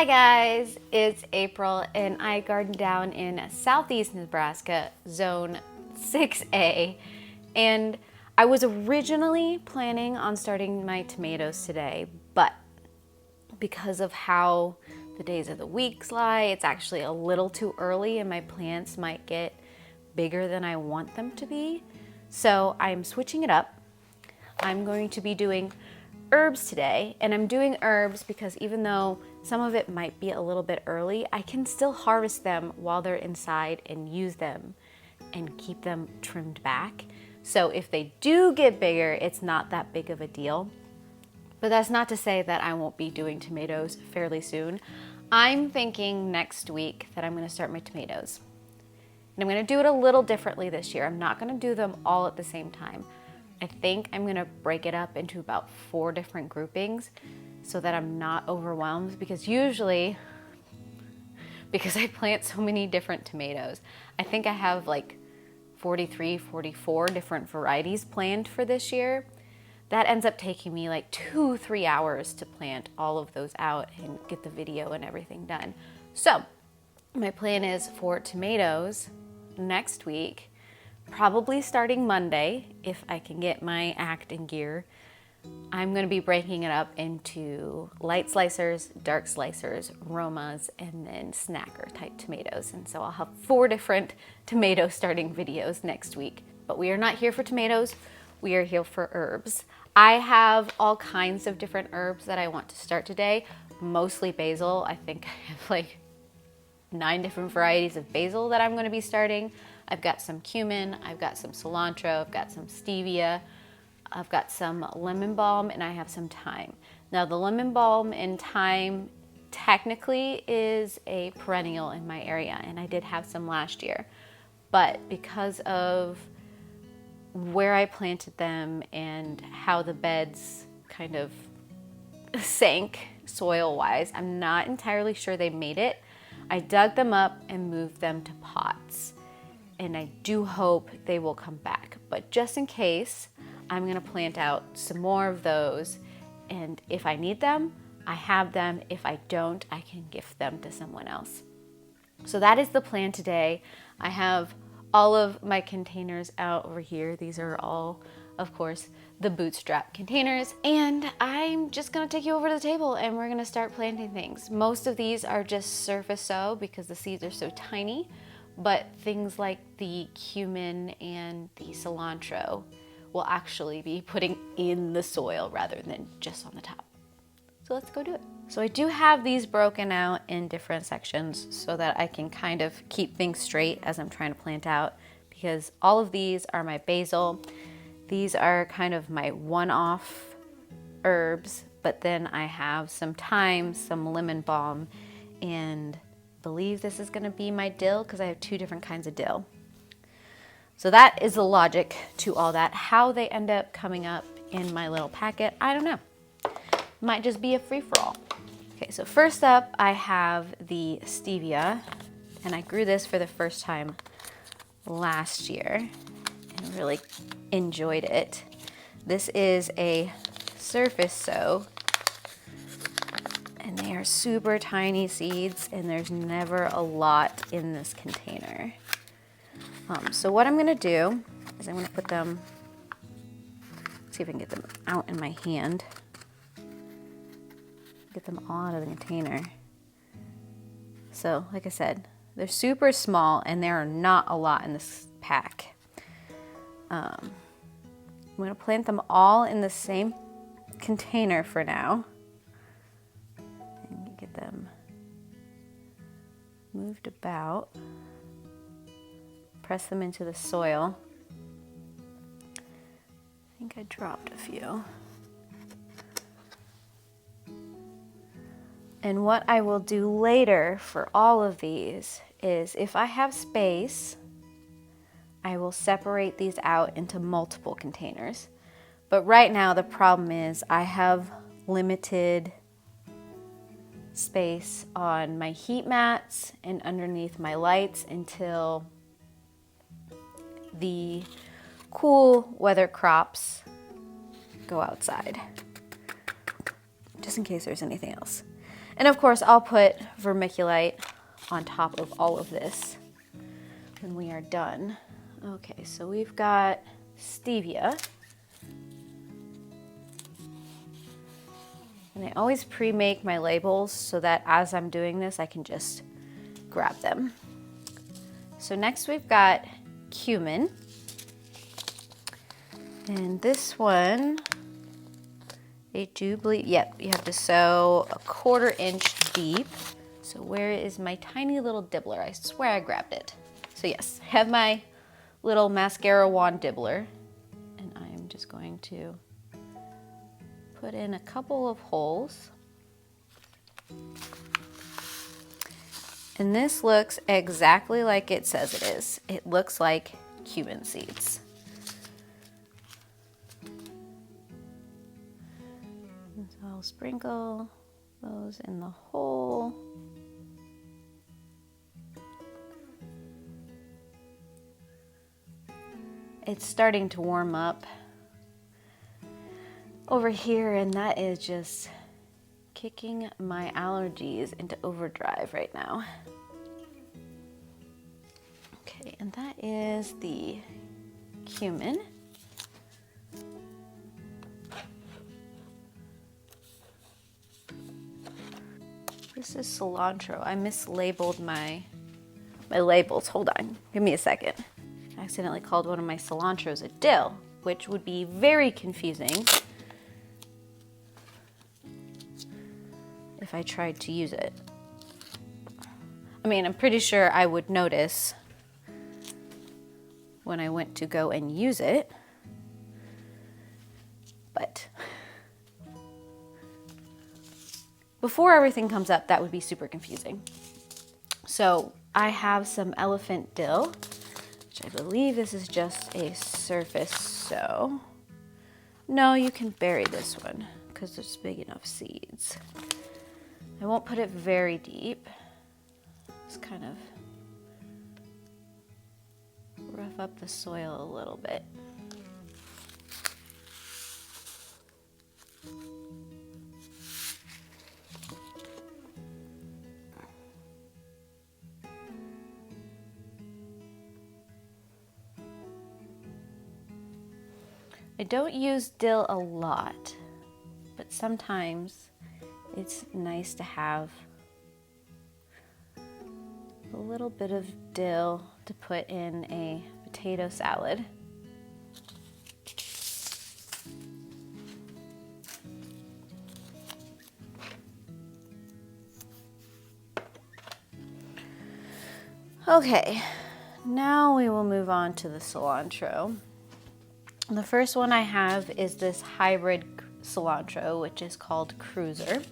Hi guys, it's April and I garden down in southeast Nebraska, zone 6A, and I was originally planning on starting my tomatoes today, but because of how the days of the weeks lie, it's actually a little too early and my plants might get bigger than I want them to be. So I'm switching it up. I'm going to be doing herbs today, and I'm doing herbs because even though some of it might be a little bit early, I can still harvest them while they're inside and use them and keep them trimmed back. So if they do get bigger, it's not that big of a deal. But that's not to say that I won't be doing tomatoes fairly soon. I'm thinking next week that I'm going to start my tomatoes. And I'm going to do it a little differently this year. I'm not going to do them all at the same time. I think I'm gonna break it up into about 4 different groupings so that I'm not overwhelmed, because usually, because I plant so many different tomatoes, I think I have like 43, 44 different varieties planned for this year. That ends up taking me like 2-3 hours to plant all of those out and get the video and everything done. So my plan is for tomatoes next week, probably starting Monday, if I can get my act in gear. I'm going to be breaking it up into light slicers, dark slicers, Romas, and then snacker type tomatoes. And so I'll have 4 different tomato starting videos next week. But we are not here for tomatoes, we are here for herbs. I have all kinds of different herbs that I want to start today, mostly basil. I think I have like 9 different varieties of basil that I'm going to be starting. I've got some cumin, I've got some cilantro, I've got some stevia, I've got some lemon balm, and I have some thyme. Now the lemon balm and thyme technically is a perennial in my area, and I did have some last year. But because of where I planted them and how the beds kind of sank soil-wise, I'm not entirely sure they made it. I dug them up and moved them to pots, and I do hope they will come back. But just in case, I'm gonna plant out some more of those, and if I need them, I have them. If I don't, I can gift them to someone else. So that is the plan today. I have all of my containers out over here. These are all, of course, the bootstrap containers, and I'm just gonna take you over to the table and we're gonna start planting things. Most of these are just surface sow because the seeds are so tiny, but things like the cumin and the cilantro will actually be putting in the soil rather than just on the top. So let's go do it. So I do have these broken out in different sections so that I can kind of keep things straight as I'm trying to plant out, because all of these are my basil. These are kind of my one-off herbs, but then I have some thyme, some lemon balm, and believe this is gonna be my dill because I have 2 different kinds of dill. So that is the logic to all that. How they end up coming up in my little packet, I don't know. Might just be a free-for-all. Okay, so first up I have the stevia, and I grew this for the first time last year and really enjoyed it. This is a surface sow, and they are super tiny seeds, and there's never a lot in this container. So what I'm gonna do is I'm gonna put them, see if I can get them out in my hand. Get them all out of the container. So like I said, they're super small and there are not a lot in this pack. I'm gonna plant them all in the same container for now. And get them moved about. Press them into the soil. I think I dropped a few. And what I will do later for all of these is, if I have space, I will separate these out into multiple containers. But right now the problem is I have limited space on my heat mats and underneath my lights until the cool weather crops go outside, just in case there's anything else. And of course, I'll put vermiculite on top of all of this when we are done. Okay, so we've got stevia. And I always pre-make my labels so that as I'm doing this, I can just grab them. So next we've got cumin. And this one, I do believe, yep, you have to sew 1/4 inch deep. So where is my tiny little dibbler? I swear I grabbed it. So yes, I have my little mascara wand dibbler. And I am just going to put in a couple of holes. And this looks exactly like it says it is. It looks like cumin seeds. And so I'll sprinkle those in the hole. It's starting to warm up over here, and that is just kicking my allergies into overdrive right now. Okay, and that is the cumin. This is cilantro. I mislabeled my labels. Hold on, give me a second. I accidentally called one of my cilantros a dill, which would be very confusing if I tried to use it. I mean, I'm pretty sure I would notice when I went to go and use it, but before everything comes up, that would be super confusing. So I have some elephant dill, which I believe this is just a surface sow. No, you can bury this one because there's big enough seeds. I won't put it very deep. Just kind of rough up the soil a little bit. I don't use dill a lot, but sometimes it's nice to have a little bit of dill to put in a potato salad. Okay, now we will move on to the cilantro. The first one I have is this hybrid cilantro, which is called Cruiser.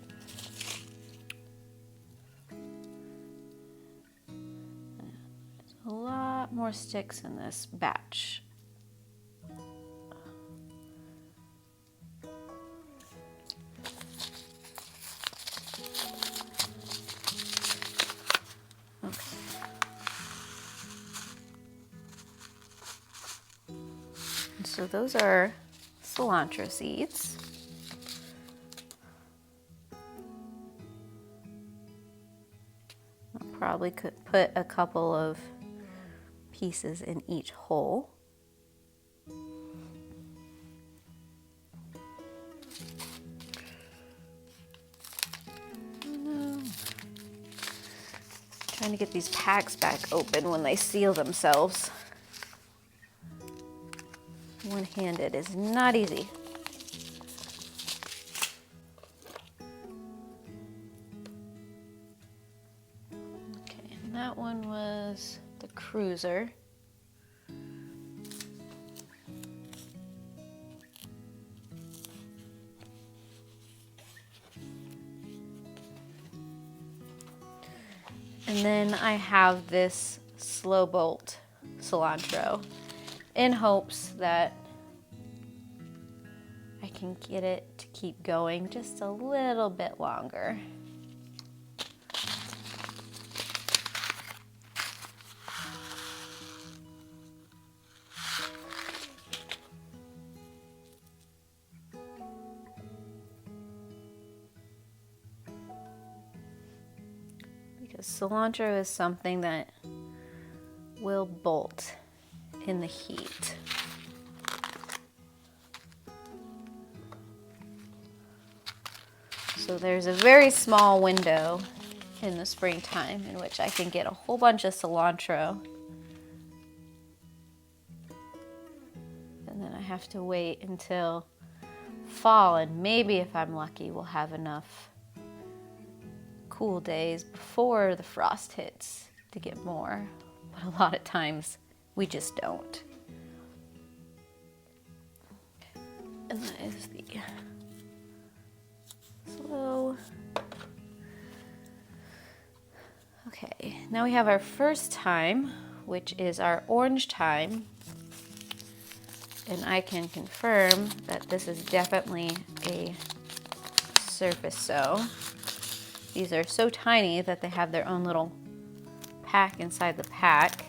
There's a lot more sticks in this batch. So those are cilantro seeds. I'll probably could put a couple of pieces in each hole. Trying to get these packs back open when they seal themselves. One-handed is not easy. Okay, and that one was the Cruiser. And then I have this slow bolt cilantro in hopes that I can get it to keep going just a little bit longer. because cilantro is something that will bolt in the heat. So there's a very small window in the springtime in which I can get a whole bunch of cilantro. And then I have to wait until fall, and maybe if I'm lucky, we'll have enough cool days before the frost hits to get more. But a lot of times we just don't. And that is the slow. Okay, now we have our first thyme, which is our orange thyme. And I can confirm that this is definitely a surface sow. These are so tiny that they have their own little pack inside the pack.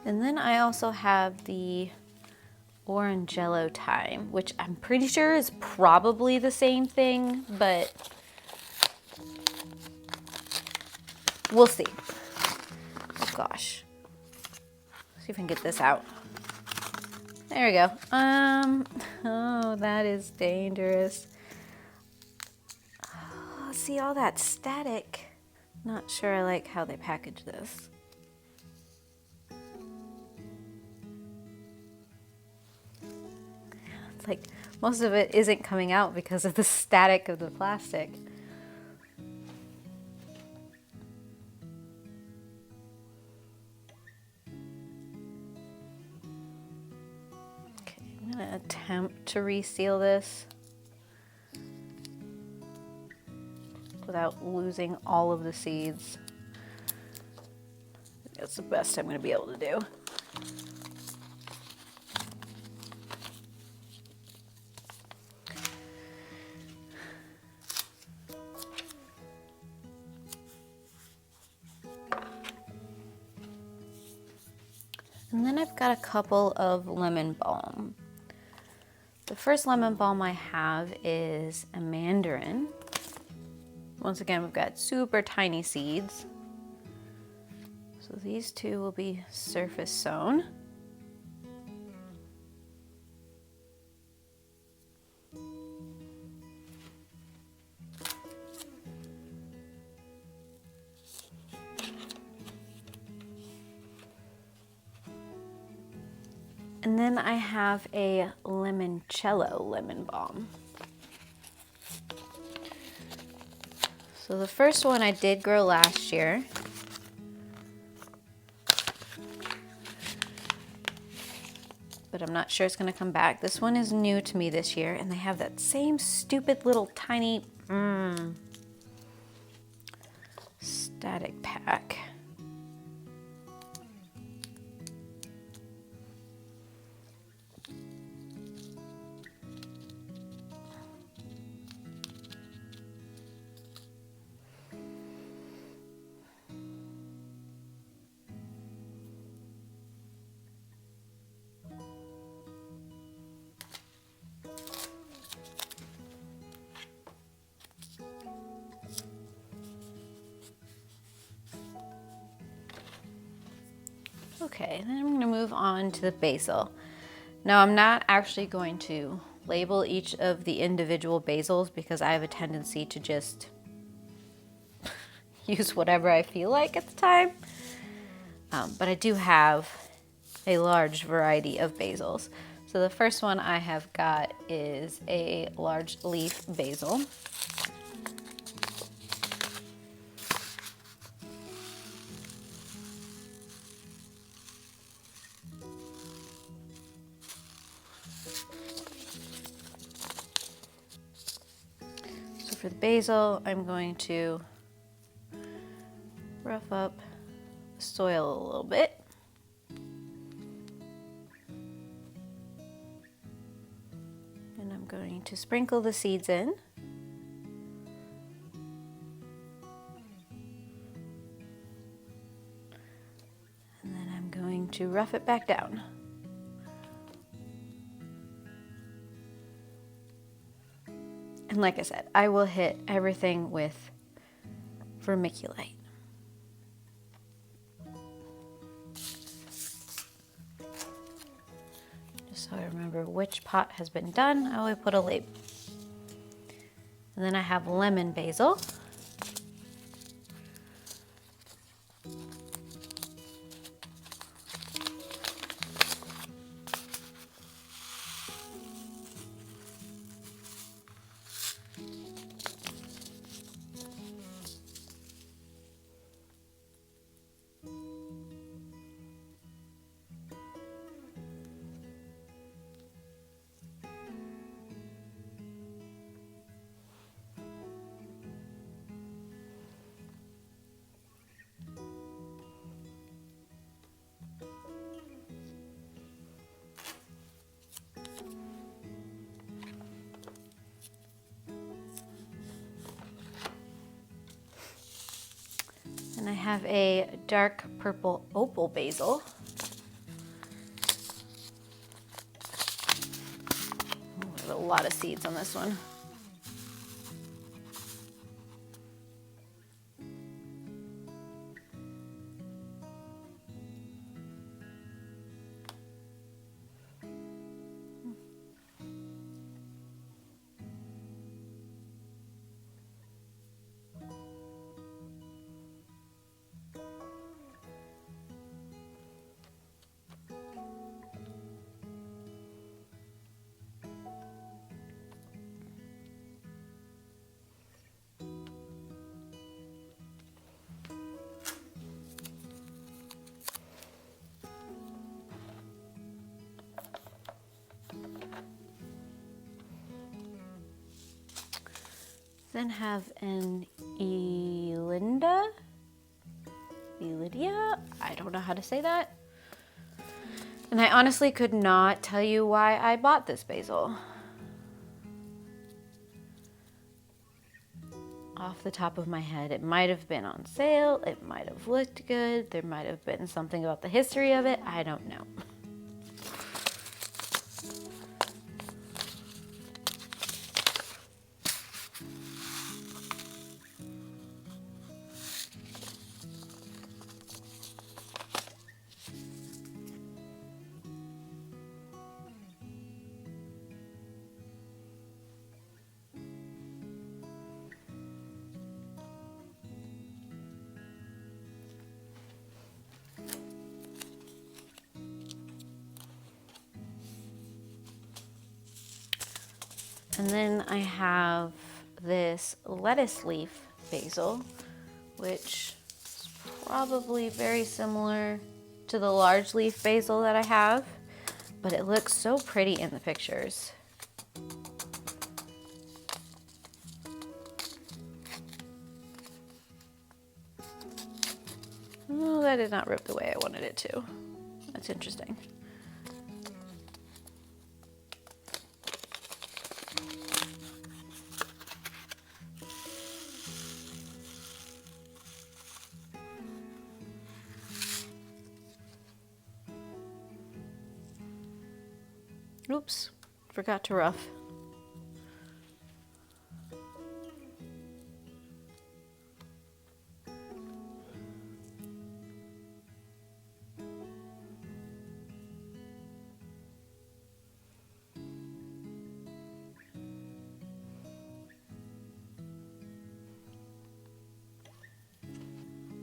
And then I also have the orangello thyme, which I'm pretty sure is probably the same thing, but we'll see. Oh gosh. Let's see if I can get this out. There we go. Oh, that is dangerous. Oh, see all that static. Not sure I like how they package this. Like, most of it isn't coming out because of the static of the plastic. Okay, I'm gonna attempt to reseal this without losing all of the seeds. That's the best I'm gonna be able to do. And then I've got a couple of lemon balm. The first lemon balm I have is a mandarin. Once again, we've got super tiny seeds. So these two will be surface sown. And then I have a limoncello lemon balm. So the first one I did grow last year. But I'm not sure it's gonna come back. This one is new to me this year, and they have that same stupid little tiny static pack. Okay, then I'm going to move on to the basil. Now I'm not actually going to label each of the individual basils because I have a tendency to just use whatever I feel like at the time. But I do have a large variety of basils. So the first one I have got is a large leaf basil. For the basil, I'm going to rough up the soil a little bit. And I'm going to sprinkle the seeds in. And then I'm going to rough it back down. And like I said, I will hit everything with vermiculite. Just so I remember which pot has been done, I will put a label. And then I have lemon basil. And I have a dark purple opal basil. Oh, there's a lot of seeds on this one. Then have an Elidia, I don't know how to say that. And I honestly could not tell you why I bought this basil. Off the top of my head, it might have been on sale, it might have looked good, there might have been something about the history of it, I don't know. And then I have this lettuce leaf basil, which is probably very similar to the large leaf basil that I have, but it looks so pretty in the pictures. Oh, that did not rip the way I wanted it to. That's interesting. Oops, forgot to rough.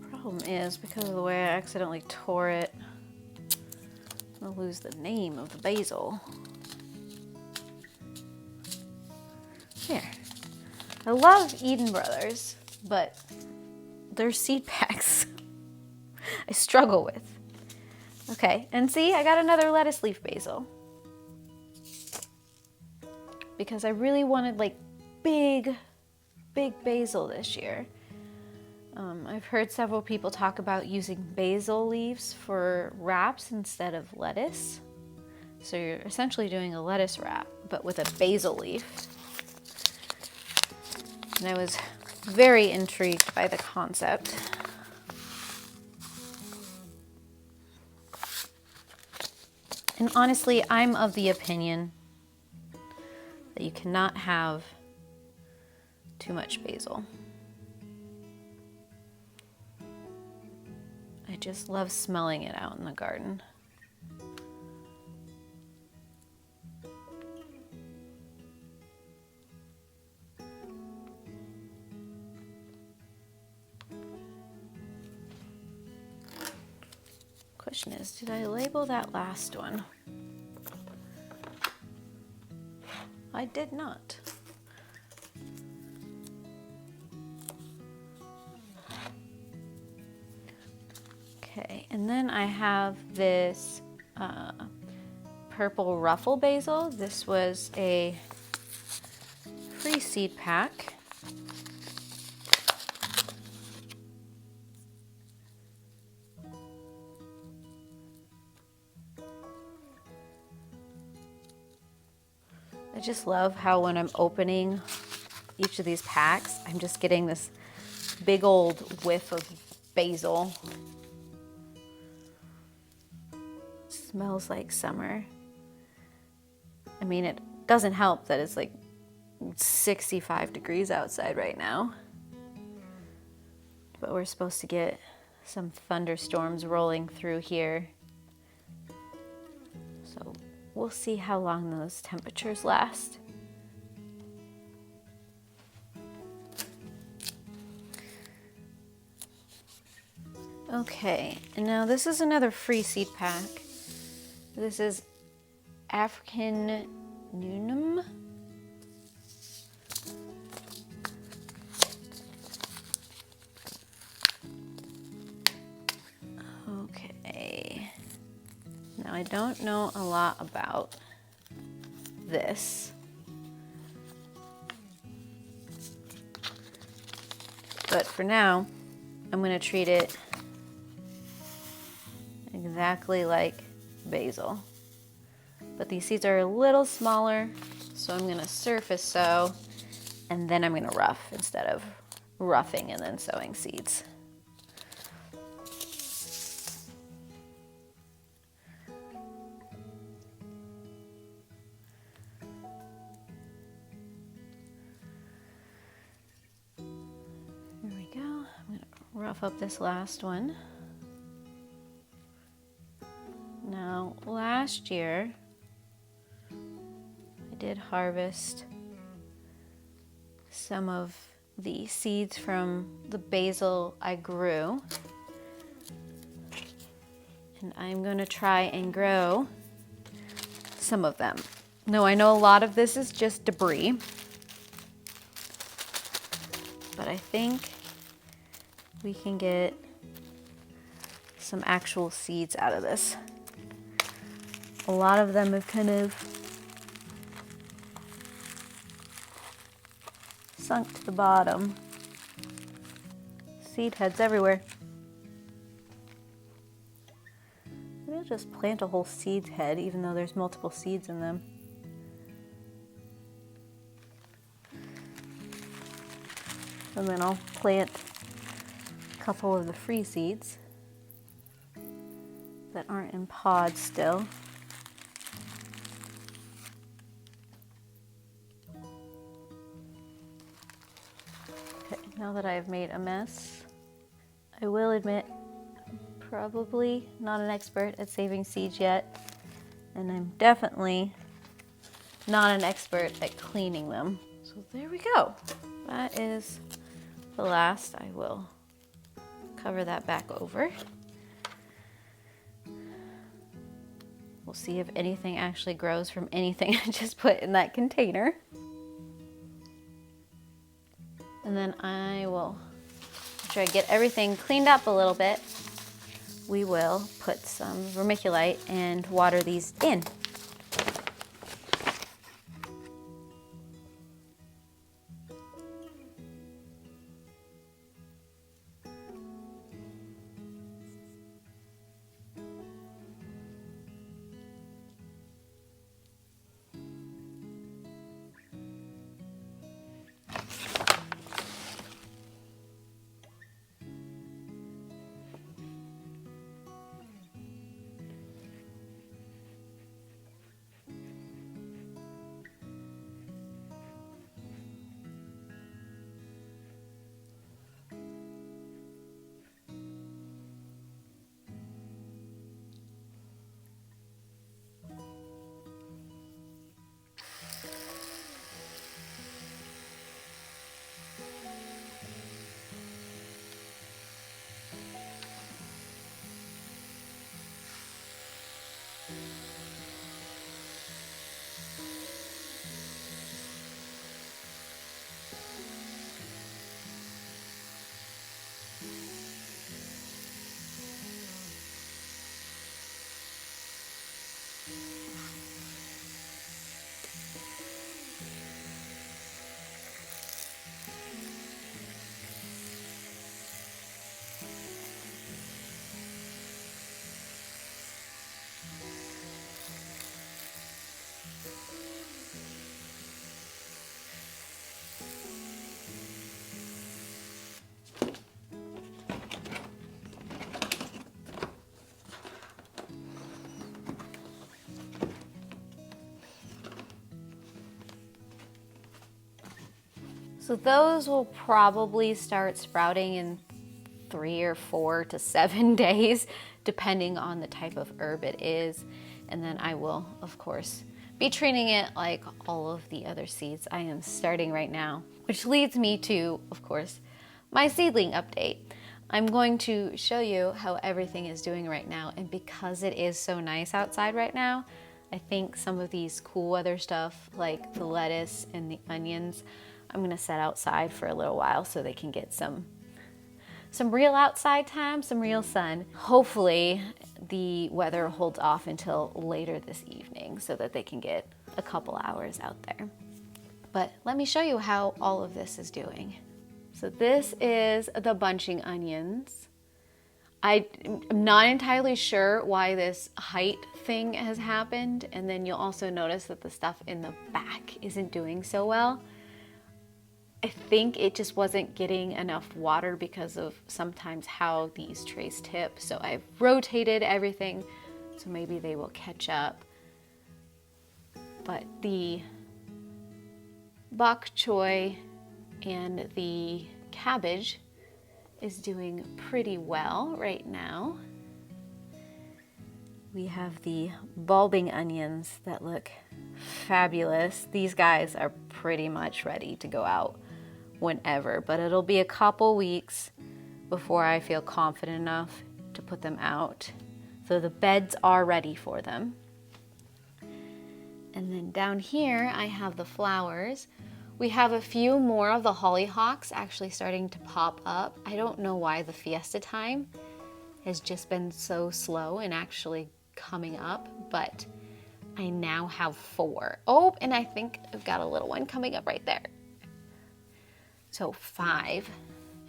Problem is, because of the way I accidentally tore it, I'm gonna lose the name of the basil. Here. I love Eden Brothers, but their seed packs I struggle with. Okay, and see, I got another lettuce leaf basil. Because I really wanted like big basil this year. I've heard several people talk about using basil leaves for wraps instead of lettuce. So you're essentially doing a lettuce wrap, but with a basil leaf. And I was very intrigued by the concept. And honestly, I'm of the opinion that you cannot have too much basil. I just love smelling it out in the garden. Question is, did I label that last one? I did not. Okay, and then I have this purple ruffle basil. This was a free seed pack. I just love how when I'm opening each of these packs, I'm just getting this big old whiff of basil. Smells like summer. I mean, it doesn't help that it's like 65 degrees outside right now. But we're supposed to get some thunderstorms rolling through here. So we'll see how long those temperatures last. Okay, and now this is another free seed pack. This is African Nunum. Okay. Now I don't know a lot about this. But for now, I'm going to treat it exactly like basil. But these seeds are a little smaller, so I'm going to surface sow, and then I'm going to rough instead of roughing and then sowing seeds. Here we go. I'm going to rough up this last one. Now, last year, I did harvest some of the seeds from the basil I grew. And I'm going to try and grow some of them. Now, I know a lot of this is just debris, but I think we can get some actual seeds out of this. A lot of them have kind of sunk to the bottom. Seed heads everywhere. Maybe I'll just plant a whole seed head even though there's multiple seeds in them. And then I'll plant a couple of the free seeds that aren't in pods still. Okay, now that I've made a mess, I will admit, I'm probably not an expert at saving seeds yet, and I'm definitely not an expert at cleaning them. So there we go. That is the last. I will cover that back over. We'll see if anything actually grows from anything I just put in that container. And then I will, after I get everything cleaned up a little bit, we will put some vermiculite and water these in. So those will probably start sprouting in 3 or 4 to 7 days, depending on the type of herb it is. And then I will, of course, be treating it like all of the other seeds I am starting right now, which leads me to, of course, my seedling update. I'm going to show you how everything is doing right now, and because it is so nice outside right now, I think some of these cool weather stuff like the lettuce and the onions, I'm gonna set outside for a little while so they can get some real outside time, some real sun. Hopefully the weather holds off until later this evening so that they can get a couple hours out there. But let me show you how all of this is doing. So this is the bunching onions. I'm not entirely sure why this height thing has happened, and then you'll also notice that the stuff in the back isn't doing so well. I think it just wasn't getting enough water because of sometimes how these trays tip. So I've rotated everything, so maybe they will catch up. But the bok choy and the cabbage is doing pretty well right now. We have the bulbing onions that look fabulous. These guys are pretty much ready to go out whenever, but it'll be a couple weeks before I feel confident enough to put them out. So the beds are ready for them. And then down here I have the flowers. We have a few more of the hollyhocks actually starting to pop up. I don't know why the fiesta time has just been so slow in actually coming up, but I now have 4. Oh, and I think I've got a little one coming up right there. So 5.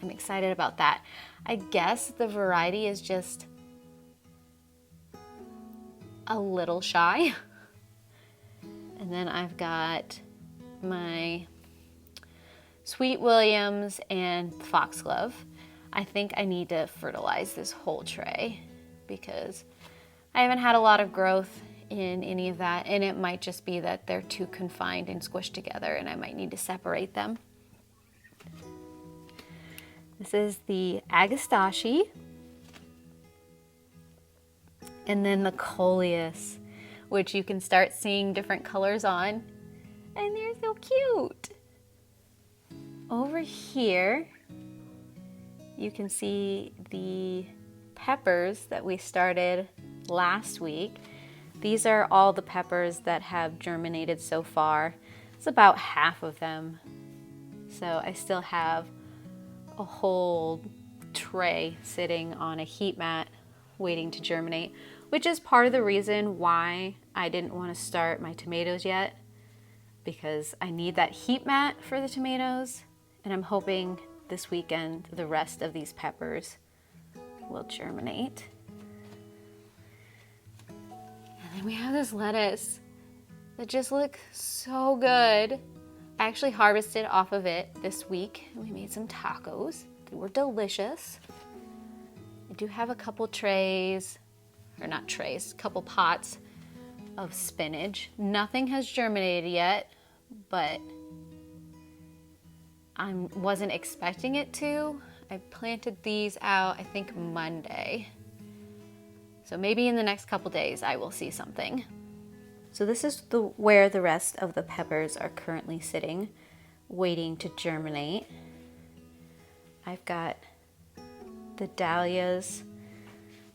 I'm excited about that. I guess the variety is just a little shy. And then I've got my Sweet Williams and Foxglove. I think I need to fertilize this whole tray because I haven't had a lot of growth in any of that, and it might just be that they're too confined and squished together and I might need to separate them. This is the Agastache, and then the Coleus, which you can start seeing different colors on, and they're so cute. Over here, you can see the peppers that we started last week. These are all the peppers that have germinated so far. It's about half of them. So I still have a whole tray sitting on a heat mat waiting to germinate, which is part of the reason why I didn't want to start my tomatoes yet, because I need that heat mat for the tomatoes, and I'm hoping this weekend the rest of these peppers will germinate. And then we have this lettuce that just looks so good. I actually harvested off of it this week and we made some tacos. They were delicious. I do have a couple trays, or not trays, a couple pots of spinach. Nothing has germinated yet, but I wasn't expecting it to. I planted these out, I think Monday. So maybe in the next couple days I will see something. So this is where the rest of the peppers are currently sitting, waiting to germinate. I've got the dahlias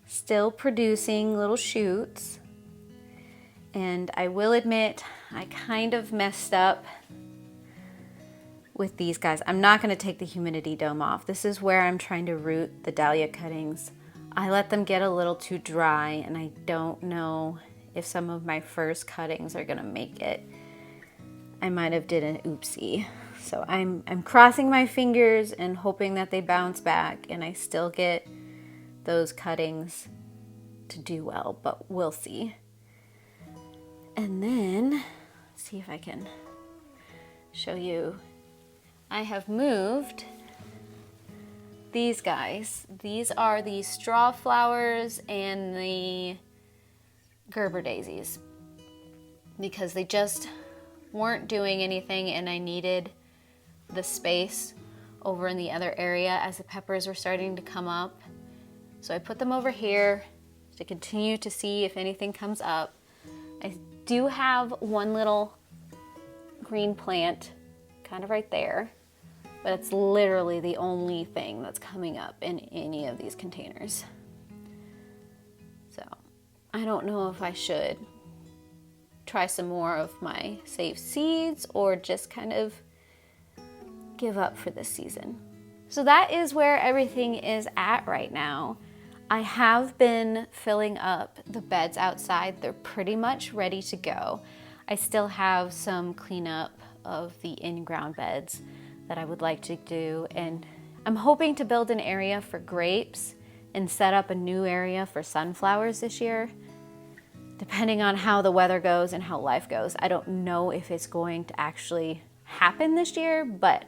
still producing little shoots. And I will admit, I kind of messed up with these guys. I'm not going to take the humidity dome off. This is where I'm trying to root the dahlia cuttings. I let them get a little too dry, and I don't know if some of my first cuttings are gonna make it. I might have did an oopsie. So I'm crossing my fingers and hoping that they bounce back and I still get those cuttings to do well, but we'll see. And then, see if I can show you. I have moved these guys. These are the straw flowers and the Gerber daisies because they just weren't doing anything and I needed the space over in the other area as the peppers were starting to come up. So I put them over here to continue to see if anything comes up. I do have one little green plant kind of right there, but it's literally the only thing that's coming up in any of these containers. So I don't know if I should try some more of my saved seeds or just kind of give up for this season. So that is where everything is at right now. I have been filling up the beds outside. They're pretty much ready to go. I still have some cleanup of the in-ground beds that I would like to do, and I'm hoping to build an area for grapes and set up a new area for sunflowers this year. Depending on how the weather goes and how life goes, I don't know if it's going to actually happen this year, but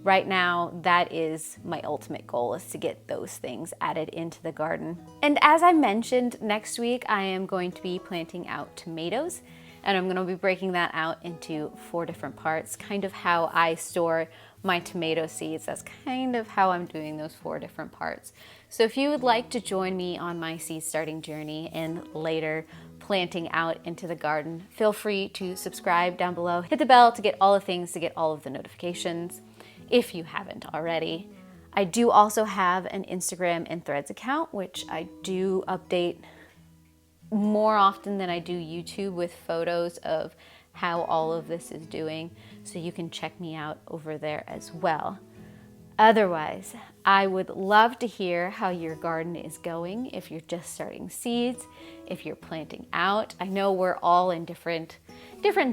right now, that is my ultimate goal, is to get those things added into the garden. And as I mentioned, next week I am going to be planting out tomatoes, and I'm going to be breaking that out into 4 different parts, kind of how I store my tomato seeds. That's kind of how I'm doing those 4 different parts. So if you would like to join me on my seed starting journey and later planting out into the garden, feel free to subscribe down below. Hit the bell to get all the things, to get all of the notifications, if you haven't already. I do also have an Instagram and Threads account, which I do update more often than I do YouTube with photos of how all of this is doing. So you can check me out over there as well. Otherwise, I would love to hear how your garden is going, if you're just starting seeds, if you're planting out. I know we're all in different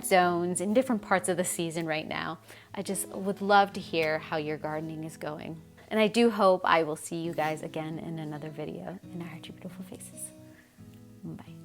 zones, in different parts of the season right now. I just would love to hear how your gardening is going. And I do hope I will see you guys again in another video. And I heart your beautiful faces. Bye.